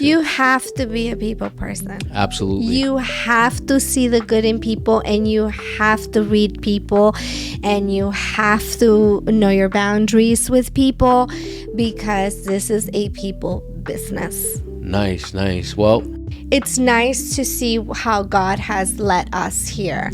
You have to be a people person. Absolutely. You have to see the good in people, and you have to read people, and you have to know your boundaries with people, because this is a people business. Nice. Well, it's nice to see how God has led us here.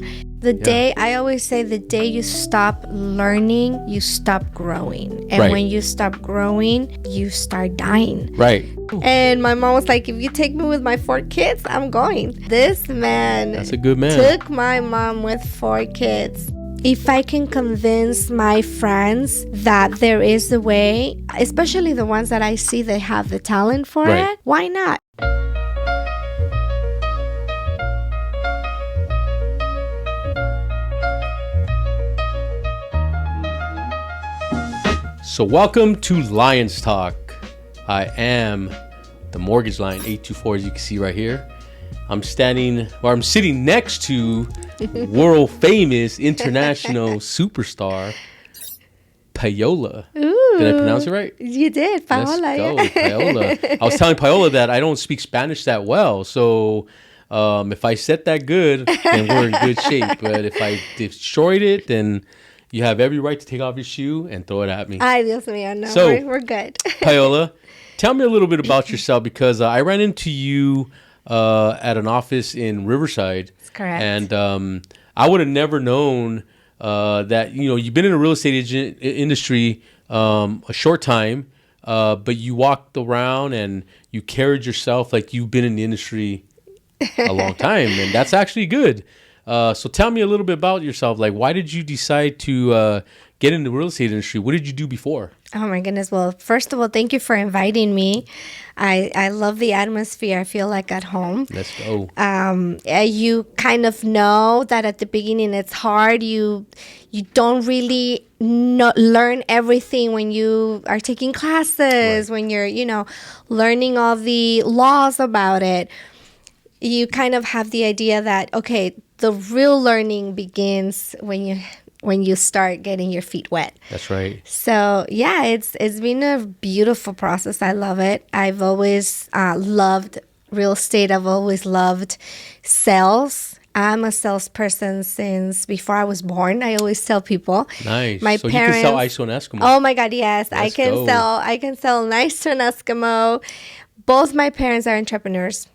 I always say, the day you stop learning, you stop growing. And when you stop growing, you start dying. Right. And my mom was like, if you take me with my 4 kids, I'm going. This man, that's a good man, took my mom with 4 kids. If I can convince my friends that there is a way, especially the ones that I see they have the talent for it, why not? So welcome to Lions Talk. I am the mortgage line 824, as you can see right here. I'm sitting next to world famous international superstar Paola. Ooh, did I pronounce it right? You did, Paola. Let's go, Paola. I was telling Paola that I don't speak Spanish that well, so if I said that good, then we're in good shape. But if I destroyed it, then you have every right to take off your shoe and throw it at me. Ay, Dios mío, no, so, we're good. Paola, tell me a little bit about yourself, because I ran into you at an office in Riverside. That's correct. And I would have never known that, you've been in the real estate industry a short time, but you walked around and you carried yourself like you've been in the industry a long time. And that's actually good. So tell me a little bit about yourself. Like, why did you decide to get in the real estate industry? What did you do before? Oh, my goodness. Well, first of all, thank you for inviting me. I love the atmosphere. I feel like at home. Let's go. You kind of know that at the beginning it's hard. You don't really learn everything when you are taking classes, when you're, learning all the laws about it. You kind of have the idea that, okay, the real learning begins when you start getting your feet wet. That's right. So yeah, it's been a beautiful process. I love it. I've always loved real estate. I've always loved sales. I'm a salesperson since before I was born. I always tell people. Nice. My so parents, you can sell ISO and Eskimo. Oh my God, yes. Let's I can go. I can sell nice to an Eskimo. Both my parents are entrepreneurs.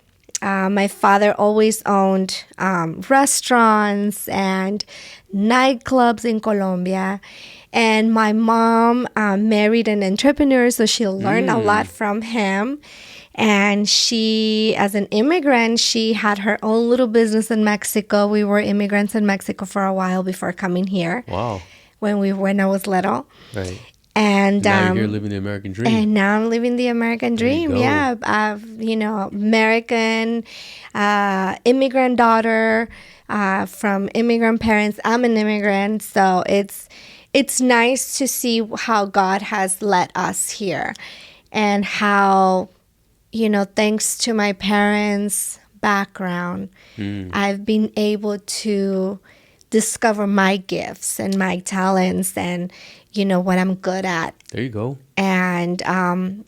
My father always owned restaurants and nightclubs in Colombia. And my mom married an entrepreneur, so she learned a lot from him. And she, as an immigrant, she had her own little business in Mexico. We were immigrants in Mexico for a while before coming here. Wow. When I was little. Right. And now you're living the American dream. And now I'm living the American dream. Yeah, I've American immigrant daughter from immigrant parents. I'm an immigrant, so it's nice to see how God has led us here, and how thanks to my parents' background, I've been able to discover my gifts and my talents and what I'm good at. There you go. And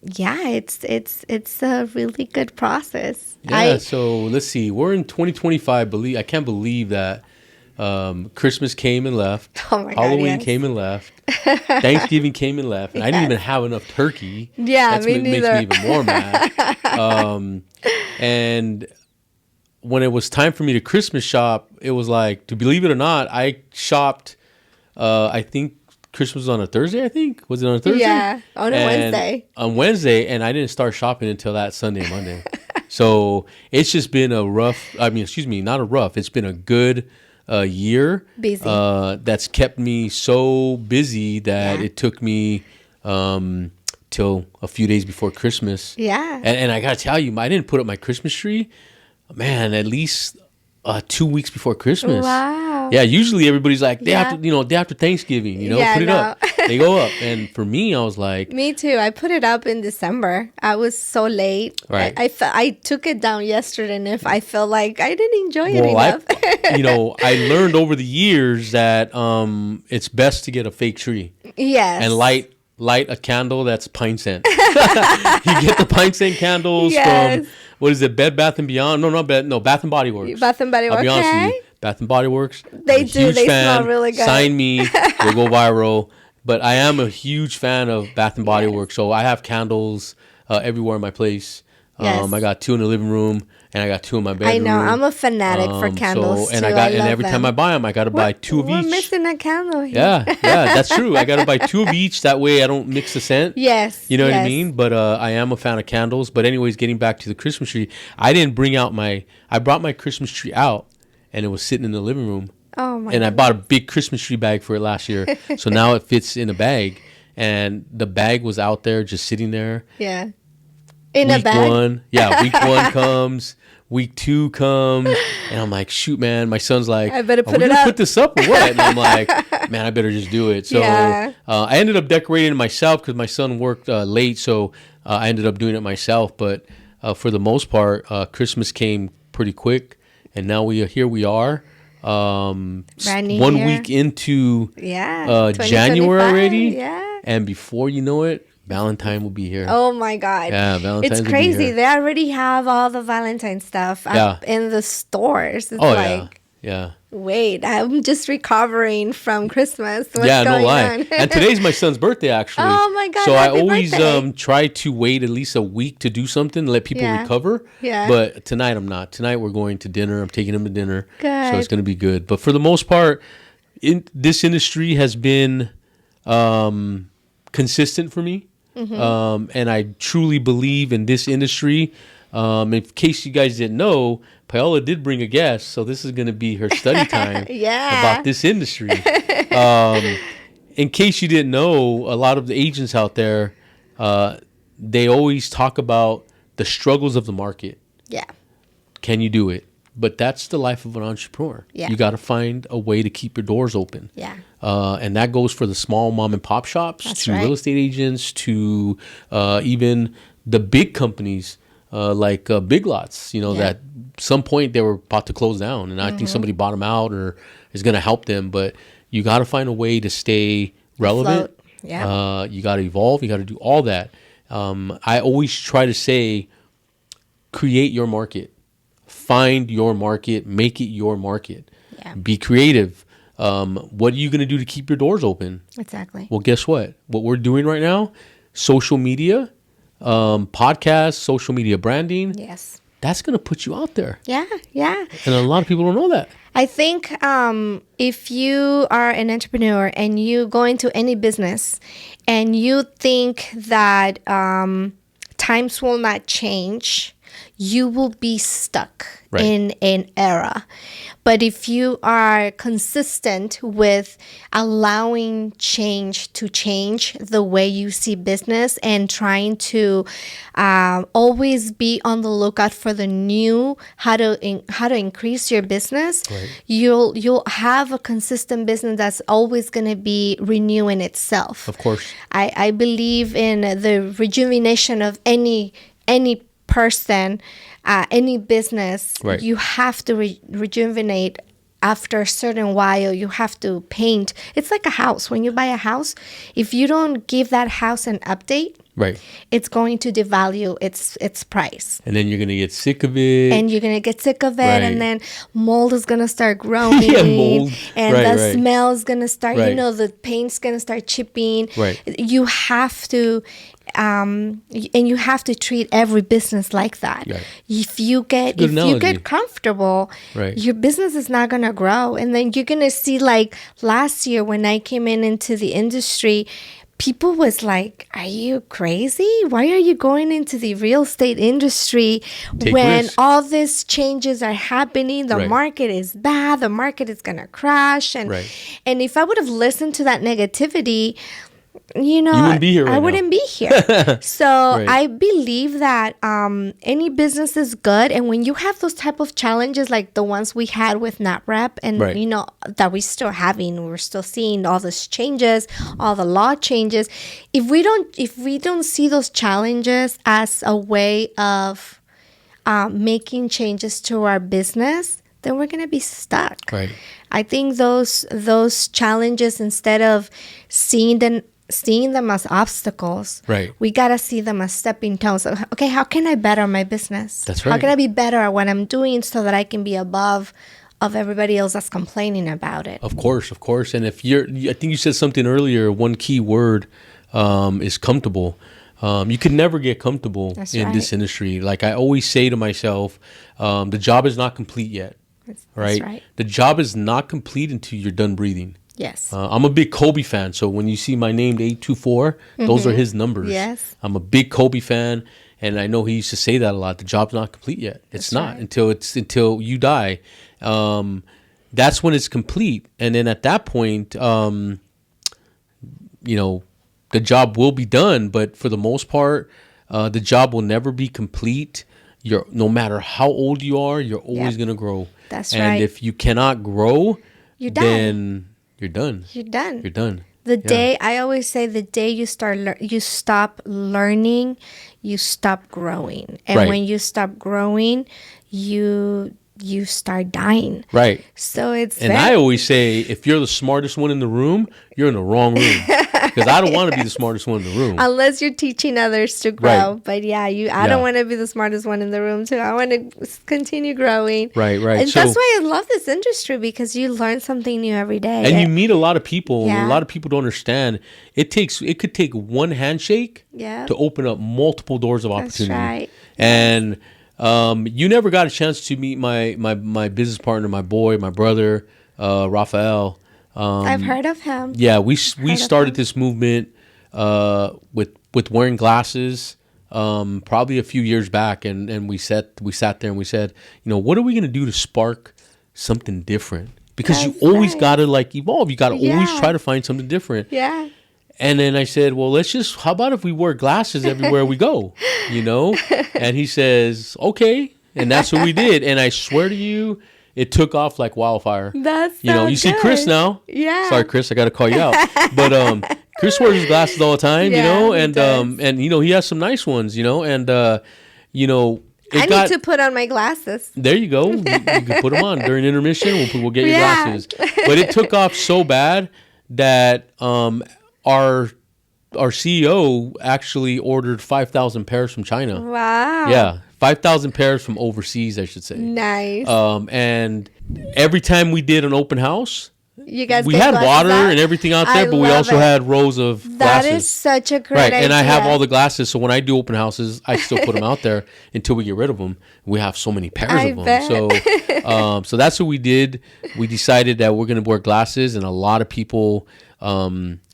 it's a really good process. Yeah. So let's see. We're in 2025. I can't believe that Christmas came and left. Oh my God, Halloween yes. came and left. Thanksgiving came and left. And I didn't even have enough turkey. Yeah, me neither. Makes me even more mad. And when it was time for me to Christmas shop, it was like, to believe it or not, I shopped. I think Christmas was on a Thursday. I think was it on a Thursday? Yeah, on a Wednesday. On Wednesday, and I didn't start shopping until that Sunday, Monday. So it's just been a rough. Not a rough. It's been a good year. Busy. That's kept me so busy that it took me till a few days before Christmas. Yeah. And I gotta tell you, I didn't put up my Christmas tree, man, at least 2 weeks before Christmas. Wow. Yeah, usually everybody's like, day after Thanksgiving, put it up. They go up. And for me, I was like... Me too. I put it up in December. I was so late. Right. I took it down yesterday, and if I felt like I didn't enjoy it enough. I learned over the years that it's best to get a fake tree. Yes. And light light a candle that's pine scent. You get the pine scent candles from, what is it, Bed Bath and Beyond? No, Bath and Body Works. Bath and Body Works. I'll be honest with you, Bath and Body Works. They do. They smell really good. Sign me. We'll go viral. But I am a huge fan of Bath and Body Works, so I have candles everywhere in my place. I got 2 in the living room, and I got 2 in my bedroom. I know. I'm a fanatic for candles too. And every time I buy them, I got to buy 2 of each. We're missing a candle here. Yeah, that's true. I got to buy 2 of each. That way, I don't mix the scent. Yes. You know what I mean? But I am a fan of candles. But anyways, getting back to the Christmas tree, I brought my Christmas tree out, and it was sitting in the living room. Oh my! And I bought a big Christmas tree bag for it last year, so now it fits in a bag. And the bag was out there, just sitting there. Yeah. In a bag. Week 1 comes, week 2 comes, and I'm like, shoot, man. My son's like, I better put it up. Put this up or what? And I'm like, man, I better just do it. So I ended up decorating it myself because my son worked late, so I ended up doing it myself. But for the most part, Christmas came pretty quick, and now here we are. 1 week into January already, and before you know it, Valentine will be here. Oh my God! Yeah, Valentine's. It's crazy. They already have all the Valentine stuff up in the stores. It's wait, I'm just recovering from Christmas. What's going on? And today's my son's birthday, actually. Oh my God! So I always try to wait at least a week to do something to let people recover. Yeah. But tonight I'm not. Tonight we're going to dinner. I'm taking him to dinner. Good. So it's going to be good. But for the most part, this industry has been consistent for me. Mm-hmm. And I truly believe in this industry. In case you guys didn't know, Paola did bring a guest, so this is going to be her study time about this industry. In case you didn't know, a lot of the agents out there, they always talk about the struggles of the market. Yeah. Can you do it? But that's the life of an entrepreneur. Yeah. You got to find a way to keep your doors open. Yeah. And that goes for the small mom and pop shops, real estate agents, to even the big companies like Big Lots, that some point they were about to close down. And I think somebody bought them out or is going to help them. But you got to find a way to stay relevant. Yeah. You got to evolve. You got to do all that. I always try to say, create your market. Find your market. Make it your market. Yeah. Be creative. What are you going to do to keep your doors open? Exactly. Well, guess what? What we're doing right now, social media, podcasts, social media branding. Yes. That's going to put you out there. Yeah, yeah. And a lot of people don't know that. I think if you are an entrepreneur and you go into any business and you think that times will not change, you will be stuck in an era. But if you are consistent with allowing change to change the way you see business and trying to always be on the lookout for the new, how to increase your business, you'll have a consistent business that's always going to be renewing itself. Of course. I believe in the rejuvenation of any person, any business. You have to rejuvenate after a certain while. You have to paint. It's like a house. When you buy a house, if you don't give that house an update, it's going to devalue its price. And then you're going to get sick of it. And then mold is going to start growing. Mold. And the smell is going to start, the paint's going to start chipping. You have to... and you have to treat every business like that. If you get comfortable, your business is not gonna grow. And then you're gonna see, like last year when I came into the industry, people was like, "Are you crazy? Why are you going into the real estate industry when all these changes are happening? The market is bad. The market is gonna crash." And if I would have listened to that negativity, you wouldn't be here. I wouldn't be here. So I believe that any business is good, and when you have those type of challenges like the ones we had with NatRep, and that we're still having, we're still seeing all these changes, all the law changes. If we don't see those challenges as a way of making changes to our business, then we're gonna be stuck. I think those challenges, instead of seeing them seeing them as obstacles. Right. We got to see them as stepping stones. Okay, how can I better my business? That's right. How can I be better at what I'm doing so that I can be above of everybody else that's complaining about it? Of course. And if I think you said something earlier, one key word is comfortable. You can never get comfortable in this industry. Like I always say to myself, the job is not complete yet. That's right? The job is not complete until you're done breathing. Yes. I'm a big Kobe fan. So when you see my name, 824, those are his numbers. Yes. I'm a big Kobe fan. And I know he used to say that a lot. The job's not complete yet. It's not until you die. That's when it's complete. And then at that point, the job will be done. But for the most part, the job will never be complete. No matter how old you are, you're always going to grow. That's right. And if you cannot grow, then you're done. You're done. I always say the day you stop learning, you stop growing. And when you stop growing, you start dying. Right. So I always say, if you're the smartest one in the room, you're in the wrong room. Because I don't want to be the smartest one in the room. Unless you're teaching others to grow. Right. But I don't want to be the smartest one in the room too. I want to continue growing. Right. And that's why I love this industry, because you learn something new every day. And you meet a lot of people. Yeah. And a lot of people don't understand. It could take one handshake to open up multiple doors of opportunity. That's right. And you never got a chance to meet my business partner, my brother, Rafael. I've heard of him. Yeah, we started this movement with wearing glasses probably a few years back, and we sat there and we said, what are we going to do to spark something different? Because you always got to evolve. You got to always try to find something different. Yeah. And then I said, well, how about if we wear glasses everywhere we go, And he says, okay. And that's what we did. And I swear to you, it took off like wildfire. That's so you see Chris now. Yeah. Sorry, Chris, I got to call you out. But Chris wears his glasses all the time, and he has some nice ones, and I need to put on my glasses. There you go. You can put them on during intermission. We'll get your glasses. But it took off so bad that our CEO actually ordered 5,000 pairs from China. Wow. Yeah, 5,000 pairs from overseas, I should say. Nice. And every time we did an open house, you guys we had water and everything out there, but we also had rows of glasses. That is such a great idea. And I have all the glasses, so when I do open houses, I still put them out there until we get rid of them. We have so many pairs of them. Bet. So that's what we did. We decided that we're going to wear glasses, and a lot of people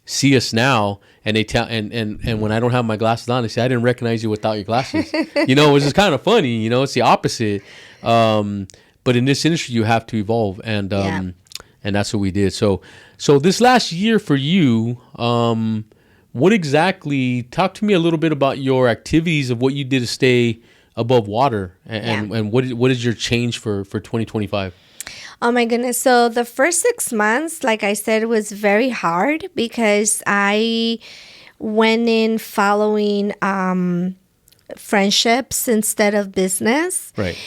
see us now, and they tell and when I don't have my glasses on, they say, I didn't recognize you without your glasses. Which is kind of funny. It's the opposite. But in this industry, you have to evolve, and that's what we did. So this last year for you, what exactly? Talk to me a little bit about your activities of what you did to stay above water, and what is your change for 2025? Oh my goodness. So the first 6 months, like I said, was very hard because I went in following friendships instead of business. Right.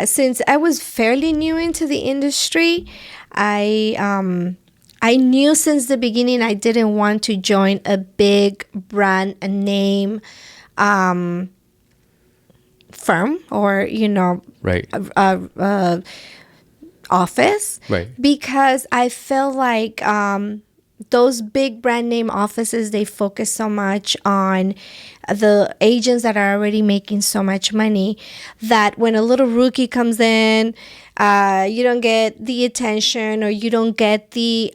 Since I was fairly new into the industry, I knew since the beginning I didn't want to join a big brand name firm or, right. Office, right? Because I feel like those big brand name offices, they focus so much on the agents that are already making so much money that when a little rookie comes in, you don't get the attention or you don't get the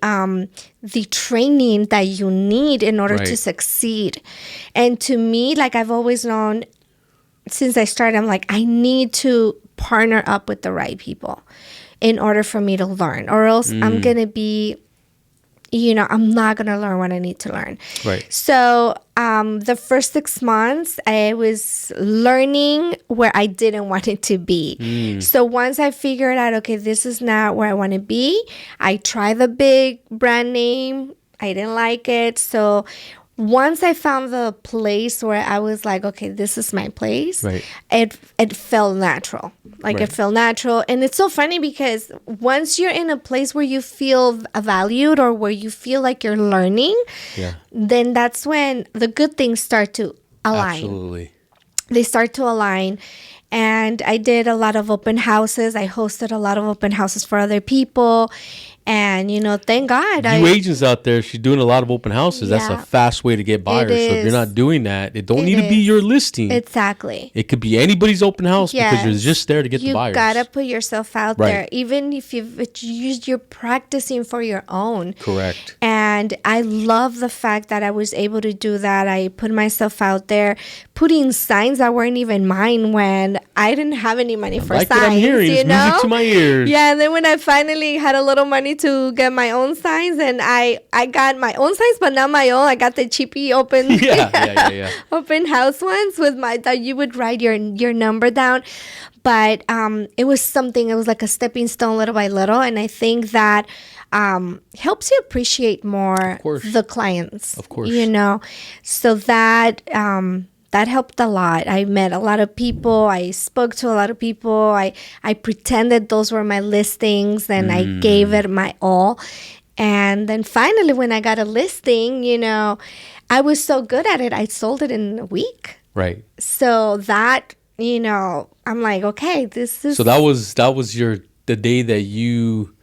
training that you need in order to succeed. And to me, like I've always known since I started, I'm like, I need to partner up with the right people in order for me to learn, or else I'm going to be, I'm not going to learn what I need to learn. Right. So the first 6 months, I was learning where I didn't want it to be. So once I figured out, okay, this is not where I want to be, I tried the big brand name. I didn't like it. So once I found the place where I was like, okay, this is my place, Right. it felt natural. Like Right. it felt natural. And it's so funny because once you're in a place where you feel valued or where you feel like you're learning, Yeah. then that's when the good things start to align. Absolutely. They start to align. And I did a lot of open houses. I hosted a lot of open houses for other people. And, thank God. You agents out there, she's doing a lot of open houses. That's a Yeah. fast way to get buyers. So if you're is. not doing that, it don't It need to be is. your listing. Exactly. It could be anybody's open house because you're Yes. just there to get the You buyers. gotta put yourself out Right. there, even if you're practicing for your own. Correct. And I love the fact that I was able to do that. I put myself out there, putting signs that weren't even mine when I didn't have any money for Like signs. what I'm hearing, it's music to my ears. Yeah, and then when I finally had a little money to get my own signs, and I got my own signs, but not my own. I got the cheapy open Yeah. open house ones with that you would write your number down. But it was something. It was like a stepping stone, little by little, and I think that helps you appreciate more the clients. Of course, so that. That helped a lot. I met a lot of people. I spoke to a lot of people. I pretended those were my listings, and I gave it my all. And then finally, when I got a listing, I was so good at it. I sold it in a week. Right. So that, I'm like, okay, this is. So that was the day that you.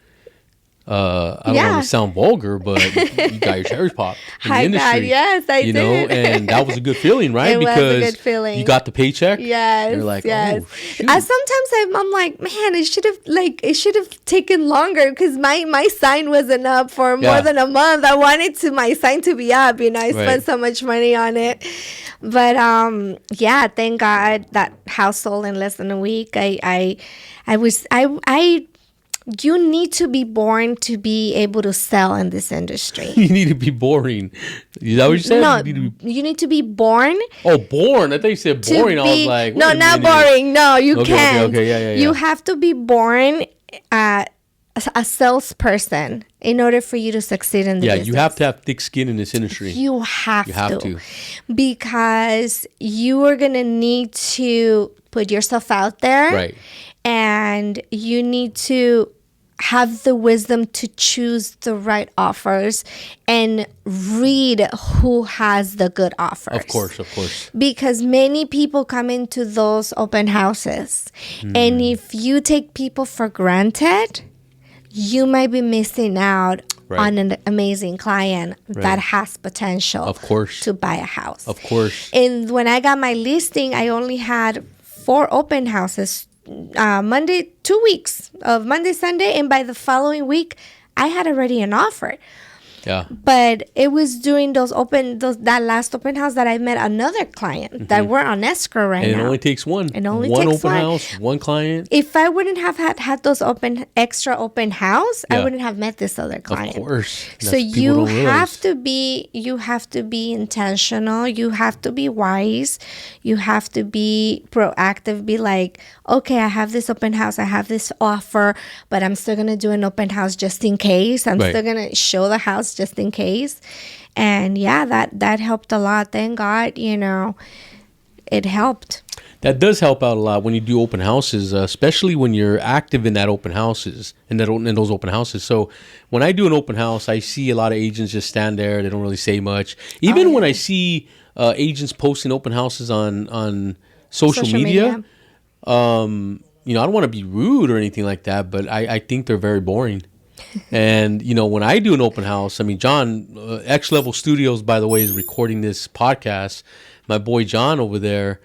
I don't want to sound vulgar, but you got your cherries popped in the industry. God, yes, I did. And that was a good feeling, right? It was a good feeling. You got the paycheck. Yes, you're like, yes. oh, shoot. Sometimes I'm like, man, it should have taken longer because my sign wasn't up for more than a month. I wanted my sign to be up. I spent so much money on it, but thank God that house sold in less than a week. You need to be born to be able to sell in this industry. You need to be boring. Is that what you said? No, you need to be born. Oh, born. I thought you said boring. I was like, no, not boring. No, you can't. Okay, yeah. You have to be born a salesperson in order for you to succeed in the business. You have to have thick skin in this industry. You have to. Because you are going to need to put yourself out there. Right. And you need to have the wisdom to choose the right offers and read who has the good offers. Of course. Because many people come into those open houses. And if you take people for granted, you might be missing out on an amazing client that has potential to buy a house. Of course. And when I got my listing, I only had 4 open houses. Monday, 2 weeks of Monday, Sunday, and by the following week, I had already an offer. Yeah. But it was during that last open house that I met another client that we're on escrow right now. And it only takes one. It only one takes open house, one client. If I wouldn't have had those extra open house, I wouldn't have met this other client. Of course. So you have to be intentional. You have to be wise. You have to be proactive. Be like, okay, I have this open house. I have this offer, but I'm still gonna do an open house just in case. I'm still gonna show the house just in case. And that helped a lot. Thank God, it helped. That does help out a lot when you do open houses, especially when you're active in those open houses. So when I do an open house, I see a lot of agents just stand there. They don't really say much. Even when I see agents posting open houses on social media. I don't want to be rude or anything like that, but I think they're very boring. And, when I do an open house, John, X Level Studios, by the way, is recording this podcast. My boy John over there,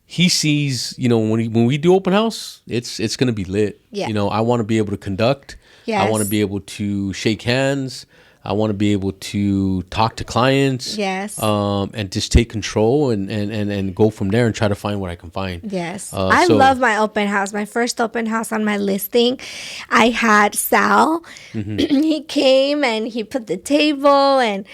he sees, when we do open house, it's going to be lit. Yeah. I want to be able to conduct. Yes. I want to be able to shake hands. I want to be able to talk to clients. Yes. And just take control and go from there and try to find what I can find. Yes. I love my open house. My first open house on my listing, I had Sal. He came and he put the table and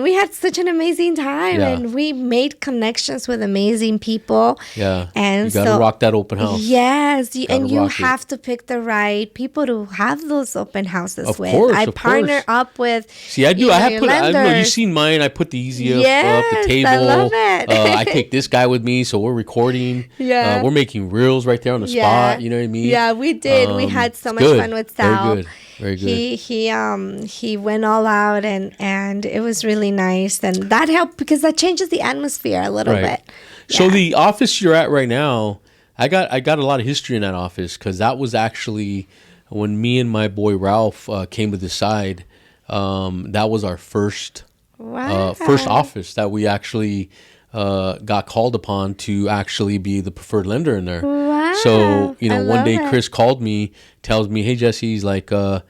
we had such an amazing time and we made connections with amazing people. Yeah. And you gotta rock that open house. Yes. And you have to pick the right people to have those open houses with. I partner up with See, I do. I have put. I know you've seen mine. I put the easy up the table. I love it. I take this guy with me, so we're recording. Yeah, we're making reels right there on the spot. You know what I mean? Yeah, we did. We had so much fun with Sal. Very good. Very good. He went all out, and it was really nice, and that helped because that changes the atmosphere a little bit. Yeah. So the office you're at right now, I got a lot of history in that office because that was actually when me and my boy Ralph came to decide. That was our first office that we actually got called upon to actually be the preferred lender in there. Wow. So one day Chris called me, tells me, "Hey Jesse, he's like, I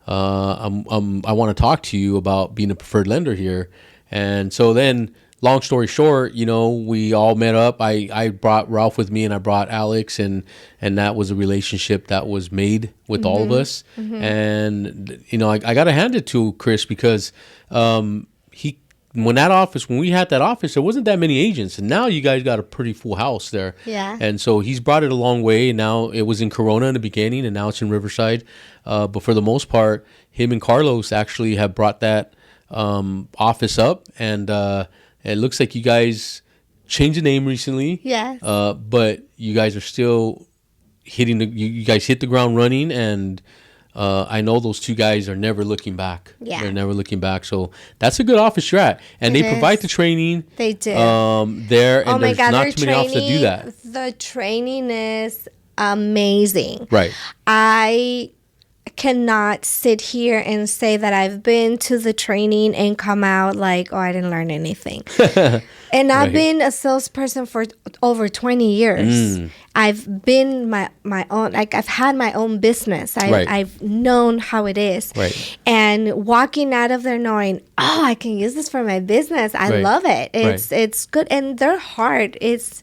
want to talk to you about being a preferred lender here." And so then, long story short, we all met up. I brought Ralph with me, and I brought Alex, and that was a relationship that was made with all of us. And I got to hand it to Chris because when we had that office, there wasn't that many agents, and now you guys got a pretty full house there. Yeah. And so he's brought it a long way. And now it was in Corona in the beginning, and now it's in Riverside. But for the most part, him and Carlos actually have brought that office up, and it looks like you guys changed the name recently. Yes. But you guys are still you guys hit the ground running, and I know those two guys are never looking back. Yeah. They're never looking back. So that's a good office you're at. And they provide the training. They do. There, and there's not too many offices that do that. The training is amazing. Right. I cannot sit here and say that I've been to the training and come out like, oh, I didn't learn anything. And I've been a salesperson for over 20 years. I've been my own, like I've had my own business. I've known how it is. Right. And walking out of there knowing, oh, I can use this for my business. I love it. It's good. And their heart is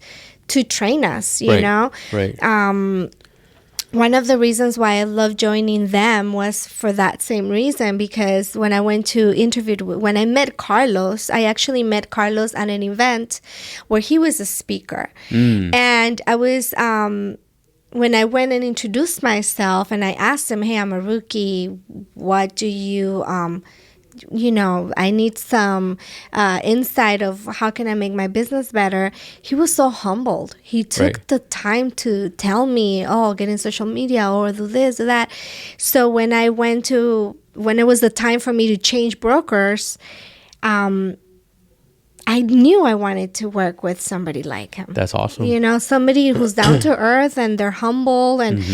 to train us, you know? Right. One of the reasons why I love joining them was for that same reason, because when I went to when I met Carlos, I actually met Carlos at an event where he was a speaker. And I was, when I went and introduced myself and I asked him, hey, I'm a rookie. What do you, I need some insight of how can I make my business better. He was so humbled. He took the time to tell me, oh, get in social media or do this or that. So when it was the time for me to change brokers, I knew I wanted to work with somebody like him. That's awesome. Somebody who's down to earth and they're humble and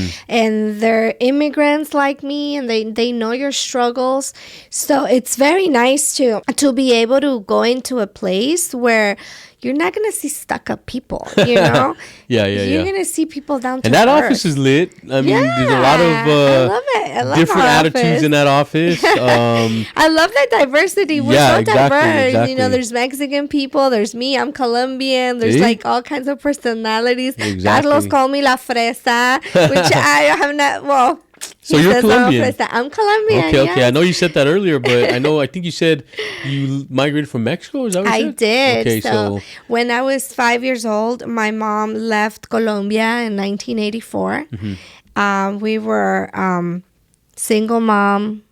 they're immigrants like me and they know your struggles. So it's very nice to be able to go into a place where you're not going to see stuck-up people, Yeah. You're going to see people down to earth. And that office is lit. I mean, there's a lot of I love it. I love different attitudes in that office. I love that diversity. We're so diverse. Exactly. There's Mexican people. There's me. I'm Colombian. There's like all kinds of personalities. Carlos called me La Fresa, which I have not, well... So you're Colombian. I'm Colombian. Okay. Yes. I know you said that earlier, but I think you said you migrated from Mexico. Is that what you said? I did. Okay, so when I was 5 years old, my mom left Colombia in 1984. We were single mom.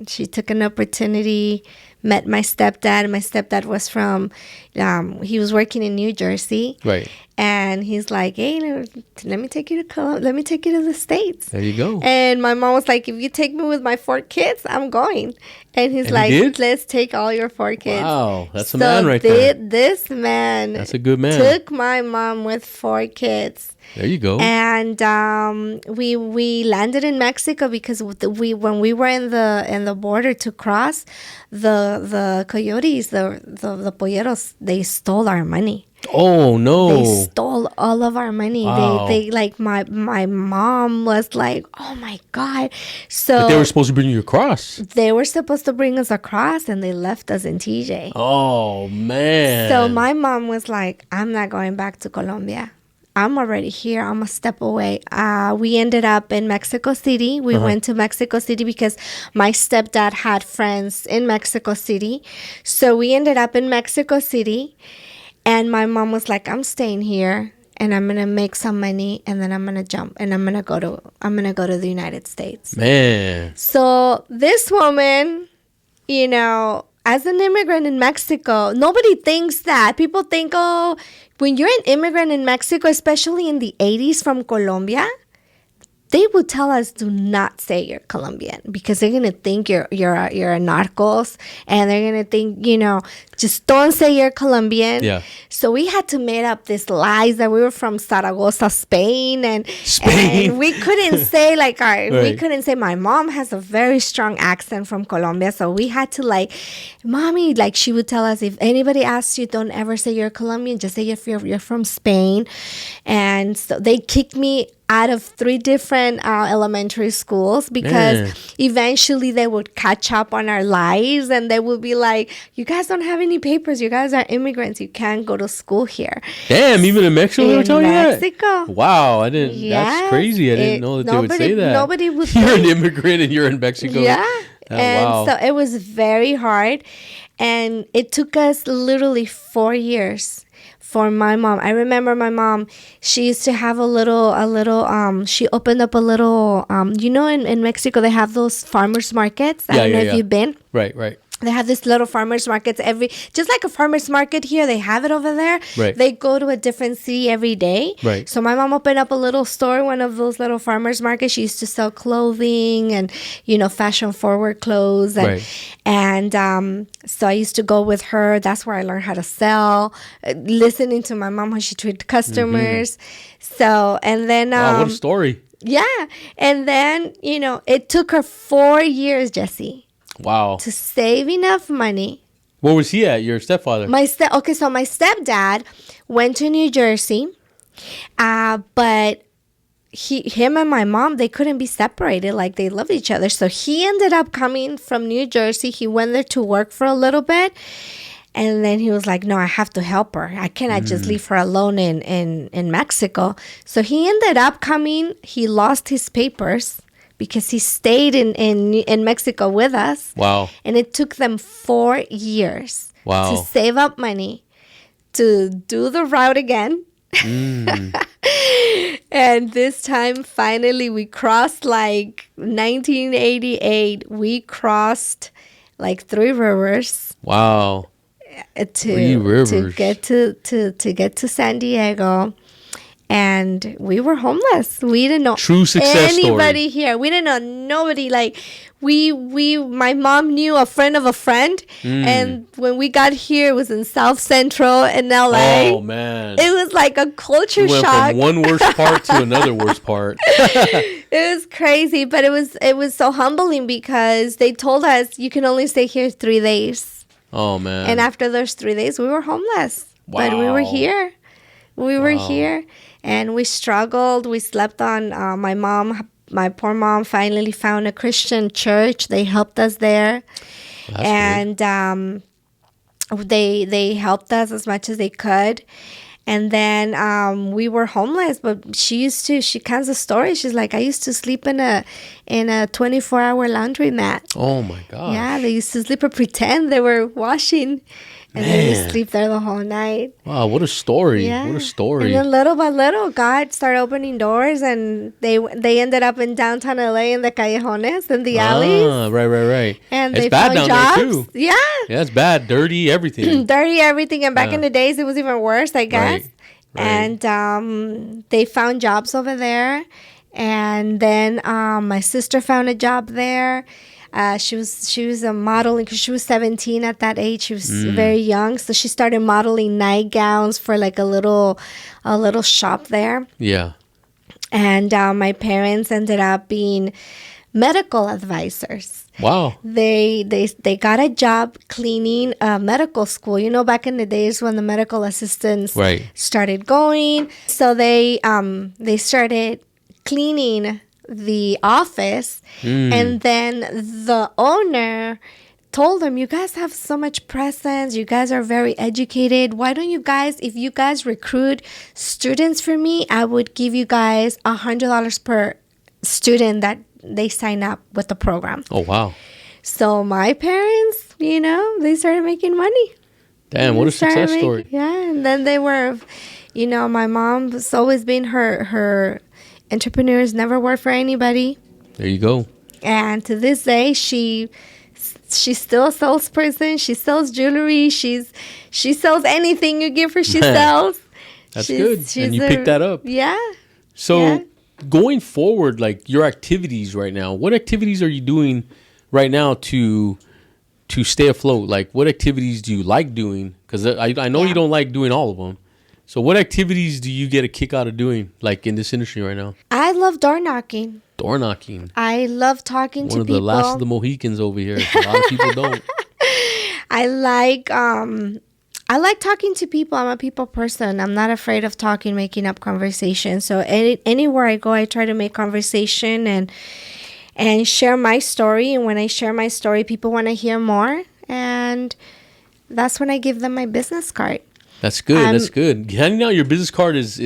She took an opportunity, met my stepdad. My stepdad was from, he was working in New Jersey. Right. And he's like, hey, let me take you to the States. There you go. And my mom was like, if you take me with my 4 kids, I'm going. And he's like, let's take all your 4 kids. Wow, that's a man right there. This man. That's a good man. Took my mom with 4 kids. There you go. And we landed in Mexico because when we were in the border to cross, the coyotes, the polleros, they stole our money. Oh no! They stole all of our money. Wow. They like my mom was like, oh my God. So but they were supposed to bring you across. They were supposed to bring us across, and they left us in TJ. Oh man! So my mom was like, I'm not going back to Colombia. I'm already here. I'm a step away. We ended up in Mexico City. We went to Mexico City because my stepdad had friends in Mexico City. So we ended up in Mexico City. And my mom was like, I'm staying here and I'm going to make some money and then I'm going to jump and I'm going to go to the United States. Man. So this woman as an immigrant in Mexico, nobody thinks that. People think, oh, when you're an immigrant in Mexico, especially in the 80s from Colombia, they would tell us, do not say you're Colombian, because they're gonna think you're a narcos, and they're gonna think, just don't say you're Colombian. Yeah. So we had to make up these lies that we were from Zaragoza, Spain, and we couldn't say we couldn't say. My mom has a very strong accent from Colombia, so we had to mommy, she would tell us, if anybody asks you, don't ever say you're Colombian, just say if you're from Spain. And so they kicked me out of 3 different elementary schools, because eventually they would catch up on our lies, and they would be like, you guys don't have any papers, you guys are immigrants, you can't go to school here. Damn, even in Mexico they were telling you that? Mexico. Wow, I didn't. Yes, that's crazy. I didn't know that they would say that. Nobody would. You're an immigrant and you're in Mexico. Yeah. So it was very hard, and it took us literally 4 years for my mom. I remember my mom, she used to have she opened up a little, in Mexico, they have those farmers markets. I don't know if you've been. Right. They have this little farmers markets just like a farmers market here. They have it over there. Right. They go to a different city every day. Right. So my mom opened up a little store, one of those little farmers markets. She used to sell clothing and, fashion forward clothes. And so I used to go with her. That's where I learned how to sell, listening to my mom, how she treated customers. Mm-hmm. So, and then... wow, what a story. Yeah. And then, it took her 4 years, Jesse. Wow. To save enough money. Where was he at, your stepfather? So my stepdad went to New Jersey, but him and my mom, they couldn't be separated. They loved each other. So he ended up coming from New Jersey. He went there to work for a little bit. And then he was like, no, I have to help her. I cannot just leave her alone in Mexico. So he ended up coming. He lost his papers, because he stayed in Mexico with us. Wow. And it took them 4 years to save up money to do the route again. And this time, finally, we crossed 1988. We crossed 3 rivers. Wow. 3 rivers. To get to San Diego. And we were homeless. We didn't know true success anybody story. Here. We didn't know nobody. My mom knew a friend of a friend. And when we got here, it was in South Central in LA. Oh, man. It was like a culture shock. From one worst part to another worst part. It was crazy, but it was so humbling, because they told us you can only stay here 3 days. Oh, man. And after those 3 days, we were homeless. Wow. But we were here. We were here. And we struggled. We slept on. My poor mom finally found a Christian church. They helped us there. That's and they helped us as much as they could. And then we were homeless. But she counts a story. She's like, I used to sleep in a 24-hour laundry mat. Oh, my God. Yeah, they used to sleep or pretend they were washing. And then we sleep there the whole night. Wow, what a story. Yeah. What a story. And then little by little, God started opening doors, and they ended up in downtown LA in the callejones, in the alleys. Right. And it's they bad found down jobs. there, too. Yeah, it's bad. Dirty, everything. Dirty, everything. And back in the days, it was even worse, I guess. Right. And they found jobs over there. And then my sister found a job there. She was a modeling, because she was 17 at that age. She was very young, so she started modeling nightgowns for a little shop there. Yeah. And my parents ended up being medical advisors. Wow. They got a job cleaning a medical school. Back in the days when the medical assistants started going, so they started cleaning the office, and then the owner told them, you guys have so much presence, you guys are very educated, why don't you guys, if you guys recruit students for me, I would give you guys $100 per student that they sign up with the program. Oh, wow. So my parents, they started making money. Damn, what a success story. Yeah, and then they were, my mom has always been her entrepreneurs never work for anybody. There you go. And to this day, she she's still a salesperson. She sells jewelry. She sells anything you give her. She sells. That's good. And you picked that up. Yeah. So going forward, like your activities right now, what activities are you doing right now to stay afloat? Like what activities do you like doing? Because I know you don't like doing all of them. So what activities do you get a kick out of doing, like in this industry right now? I love door knocking. Door knocking. I love talking to people. One of the last of the Mohicans over here. A lot of people don't. I like talking to people. I'm a people person. I'm not afraid of talking, making up conversation. So anywhere I go, I try to make conversation and share my story. And when I share my story, people want to hear more. And that's when I give them my business card. That's good. That's good. Handing out your business card is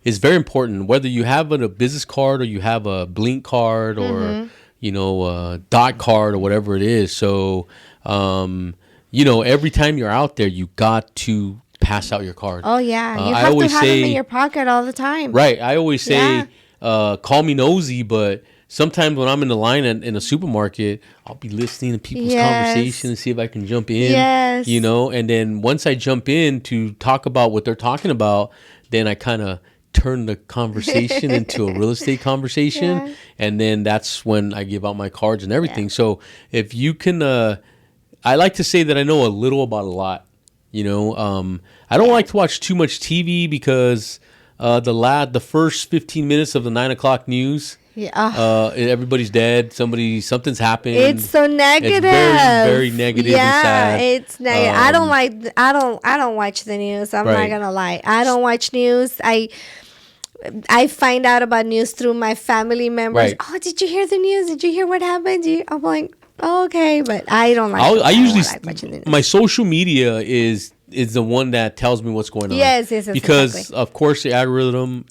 very important. Whether you have a business card or you have a Blink card or a dot card or whatever it is. So every time you're out there, you got to pass out your card. Oh yeah, you have to have them in your pocket all the time. Right. I always say, call me nosy, but sometimes when I'm in the line in a supermarket, I'll be listening to people's conversation and see if I can jump in. Yes. And then once I jump in to talk about what they're talking about, then I kind of turn the conversation into a real estate conversation. And then that's when I give out my cards and everything. So if you can, I like to say that I know a little about a lot. I don't like to watch too much TV because the first 15 minutes of the 9 o'clock news, everybody's dead. Something's happened. It's so negative. It's very, very negative and sad. It's negative. I don't watch the news. I'm not gonna lie. I don't watch news. I find out about news through my family members. Right. Oh, did you hear the news? Did you hear what happened? I'm like, oh, okay, but I don't like. I usually like watching the news. My social media is the one that tells me what's going on. Yes, because exactly. Of course the algorithm,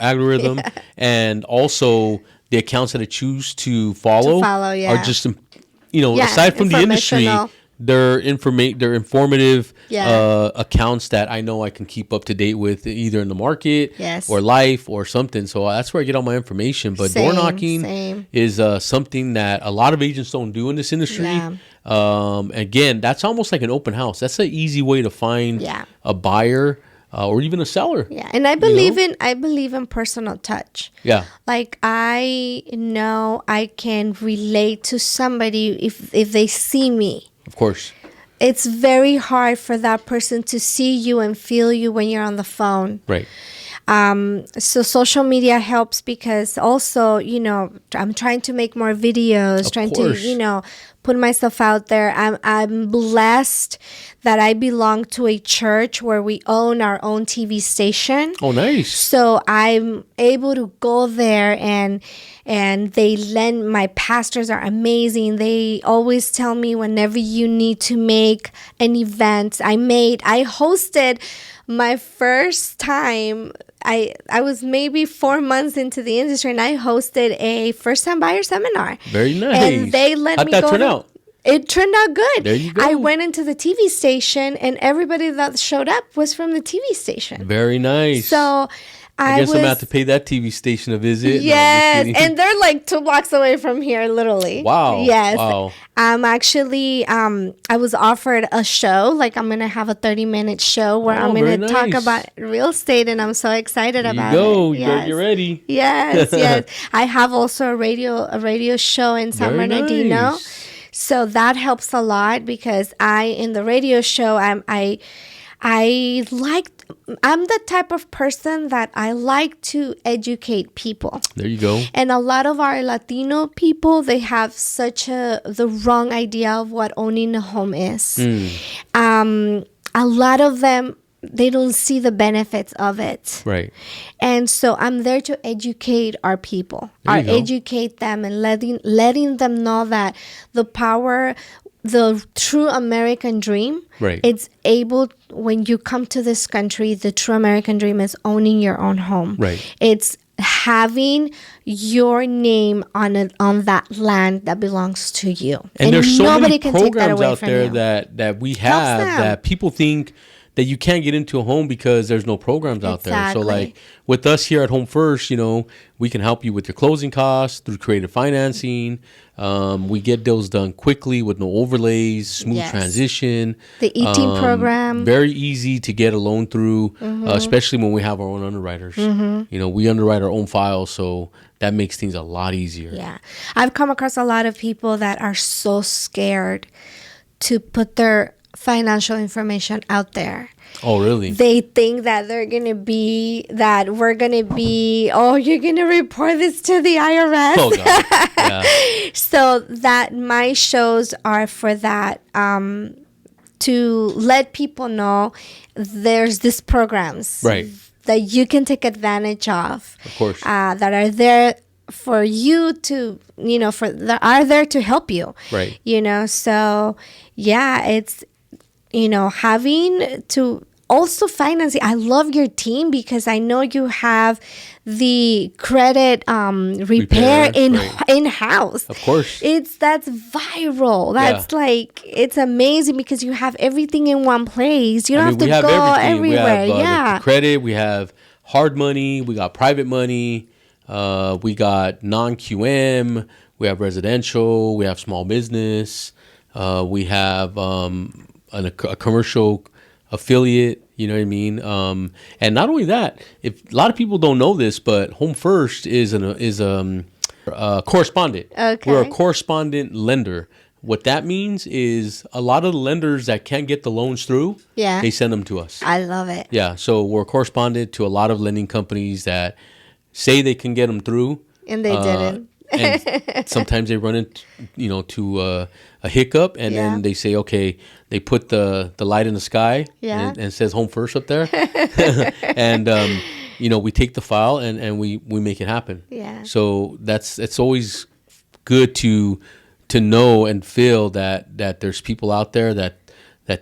and also the accounts that I choose to follow are just aside from the industry, they're informative accounts that I know I can keep up to date with, either in the market or life or something. So that's where I get all my information. But door knocking is something that a lot of agents don't do in this industry. Again, that's almost like an open house. That's an easy way to find a buyer. Or even a seller. Yeah, and I believe in personal touch. Yeah, like I know I can relate to somebody if they see me. Of course, it's very hard for that person to see you and feel you when you're on the phone. Right. So social media helps because also, I'm trying to make more videos, to, put myself out there. I'm blessed that I belong to a church where we own our own TV station. Oh, nice. So I'm able to go there and my pastors are amazing. They always tell me whenever you need to make an event. I hosted my first time. I was maybe 4 months into the industry, and I hosted a first-time buyer seminar. Very nice. And they let me go. How'd that turn out? It turned out good. There you go. I went into the TV station, and everybody that showed up was from the TV station. Very nice. So I guess I'm going to have to pay that TV station a visit. Yes, and they're like 2 blocks away from here, literally. Wow. Yes. Wow. Actually, I was offered a show. Like, I'm going to have a 30-minute show where I'm going to talk about real estate, and I'm so excited about it. Yes. You're ready. Yes. I have also a radio show in San Bernardino. Nice. So that helps a lot because in the radio show, I'm the type of person that I like to educate people. There you go. And a lot of our Latino people, they have the wrong idea of what owning a home is. A lot of them, they don't see the benefits of it. Right. And so I'm there to educate our people, educate them and letting them know that the true American dream, it's able, when you come to this country, the true American dream is owning your own home. Right. It's having your name on that land that belongs to you. And there's so many programs out there that we have that people think that you can't get into a home because there's no programs out there. So Exactly. like with us here at Home First, we can help you with your closing costs through creative financing. We get those done quickly with no overlays, smooth Yes. transition. The E-team program. Very easy to get a loan through, especially when we have our own underwriters. We underwrite our own files, so that makes things a lot easier. Yeah. I've come across a lot of people that are so scared to put their financial information out there. Oh, really? They think that we're going to be, oh, you're going to report this to the IRS. Oh, God. Yeah. So that my shows are for that, to let people know there's these programs. Right. That you can take advantage of. Of course. That are there for you to, that are there to help you. Right. So yeah, it's, having to also finance it. I love your team because I know you have the credit repair in-house. Of course. That's viral. That's like, it's amazing because you have everything in one place. You don't have to go everywhere. We have the credit, we have hard money, we got private money, we got non-QM, we have residential, we have small business, we have a commercial affiliate, you know what I mean? And not only that, if a lot of people don't know this, but Home First is a correspondent. Okay. We're a correspondent lender. What that means is a lot of the lenders that can't get the loans through, they send them to us. I love it. Yeah, so we're a correspondent to a lot of lending companies that say they can get them through, and they didn't. And sometimes they run into, to a hiccup, and then they say, okay, they put the light in the sky, and it says Home First up there, and we take the file and we make it happen. Yeah. So it's always good to know and feel that there's people out there that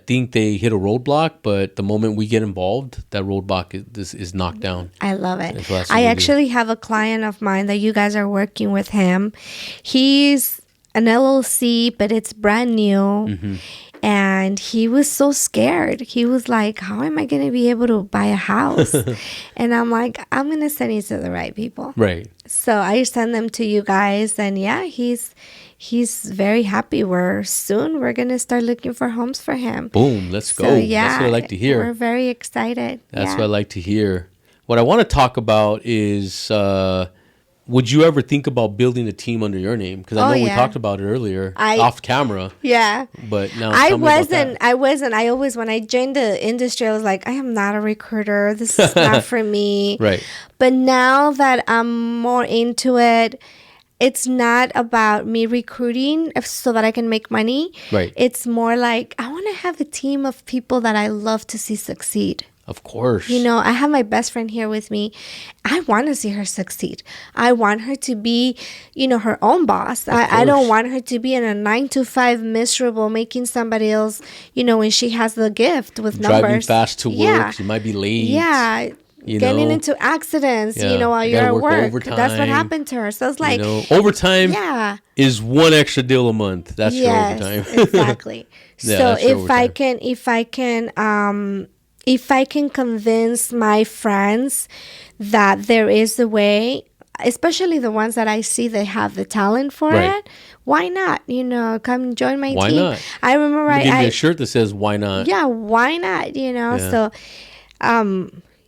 think they hit a roadblock, but the moment we get involved, that roadblock is knocked down. I love it. I actually have a client of mine that you guys are working with him. He's an LLC, but it's brand new. Mm-hmm. And he was so scared. He was like, how am I going to be able to buy a house? And I'm like, I'm going to send you to the right people. Right. So I send them to you guys. And yeah, he's very happy. Soon we're going to start looking for homes for him. Boom. Let's go. So, yeah, that's what I like to hear. We're very excited. That's what I like to hear. What I want to talk about is, would you ever think about building a team under your name? Because I know we talked about it earlier off camera. Yeah. But now I wasn't. I always, when I joined the industry, I was like, I am not a recruiter. This is not for me. Right. But now that I'm more into it, it's not about me recruiting so that I can make money. Right. It's more like I want to have a team of people that I love to see succeed. Of course. I have my best friend here with me. I want to see her succeed. I want her to be, her own boss. I don't want her to be in a 9-to-5 miserable, making somebody else, when she has the gift with numbers. Driving fast to work. She might be late. Yeah. Getting into accidents, while you're at work. Overtime. That's what happened to her. So it's like, overtime is one extra deal a month. That's your overtime. Exactly. So if I can convince my friends that there is a way, especially the ones that I see they have the talent for it, why not? Come join my team. Why not? I remember give me a shirt that says "Why not?" Yeah, why not? So,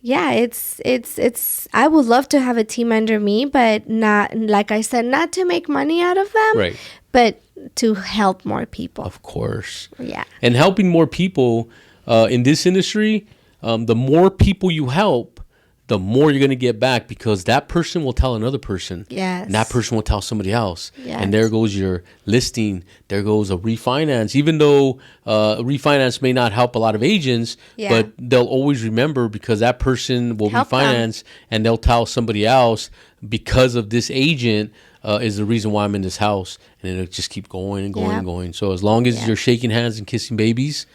it's. I would love to have a team under me, but not, like I said, not to make money out of them, but to help more people. Of course. Yeah. And helping more people. In this industry, the more people you help, the more you're going to get back, because that person will tell another person. Yes. And that person will tell somebody else. Yes. And there goes your listing. There goes a refinance. Even though refinance may not help a lot of agents, but they'll always remember, because that person will refinance and they'll tell somebody else, because of this agent is the reason why I'm in this house. And it'll just keep going and going and going. So as long as you're shaking hands and kissing babies,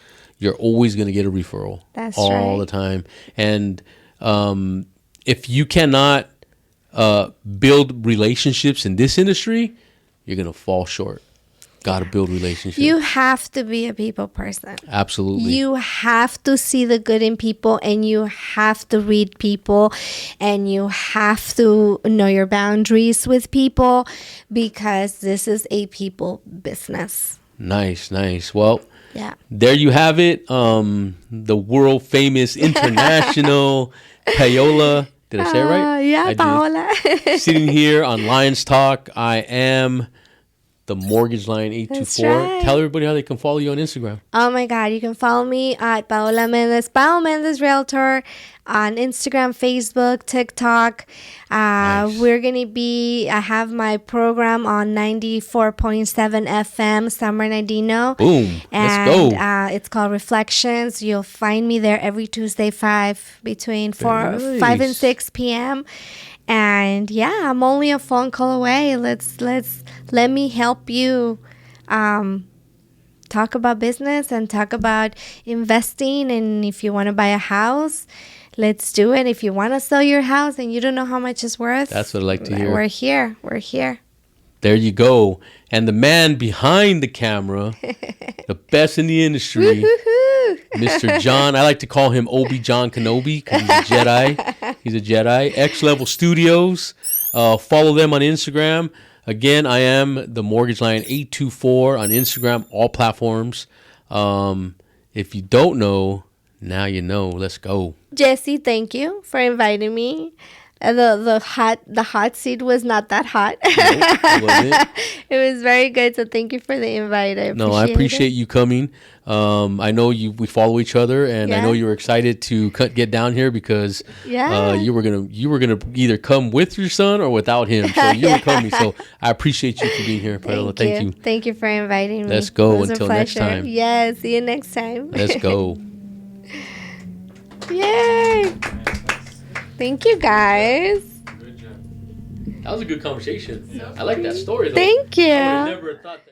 you're always going to get a referral. That's all the time. And if you cannot build relationships in this industry, you're going to fall short. Got to build relationships. You have to be a people person. Absolutely. You have to see the good in people, and you have to read people, and you have to know your boundaries with people, because this is a people business. Nice. Well, yeah. There you have it. The world famous international Paola. Did I say it right? Yeah, Paola. Sitting here on Lions Talk. I am the Mortgage Line 824. Right. Tell everybody how they can follow you on Instagram. Oh my God, you can follow me at Paola Mendez, Paola Mendez Realtor, on Instagram, Facebook, TikTok. Nice. I have my program on 94.7 FM, San Bernardino. Boom. Let's go. It's called Reflections. You'll find me there every Tuesday, 5 and 6 p.m. And yeah, I'm only a phone call away. Let me help you talk about business and talk about investing. And if you want to buy a house, let's do it. If you want to sell your house and you don't know how much it's worth, that's what I like to hear. We're here. There you go. And the man behind the camera, the best in the industry, Mr. John. I like to call him Obi-John Kenobi because he's a Jedi. He's a Jedi. X Level Studios. Follow them on Instagram. Again, I am the Mortgage Line 824 on Instagram, all platforms. If you don't know, now you know. Let's go. Jesse, thank you for inviting me. The hot seat was not that hot. Nope, it wasn't. It was very good. So thank you for the invite. I appreciate you coming. I know we follow each other, and I know you were excited to get down here because you were gonna either come with your son or without him. So you were coming. So I appreciate you for being here, Paola. Thank you. Thank you for inviting me. Let's go until next time. Yeah, see you next time. Let's go. Yay! Thank you, guys. Good job. That was a good conversation. I like that story, though. Thank you. I would have never thought that.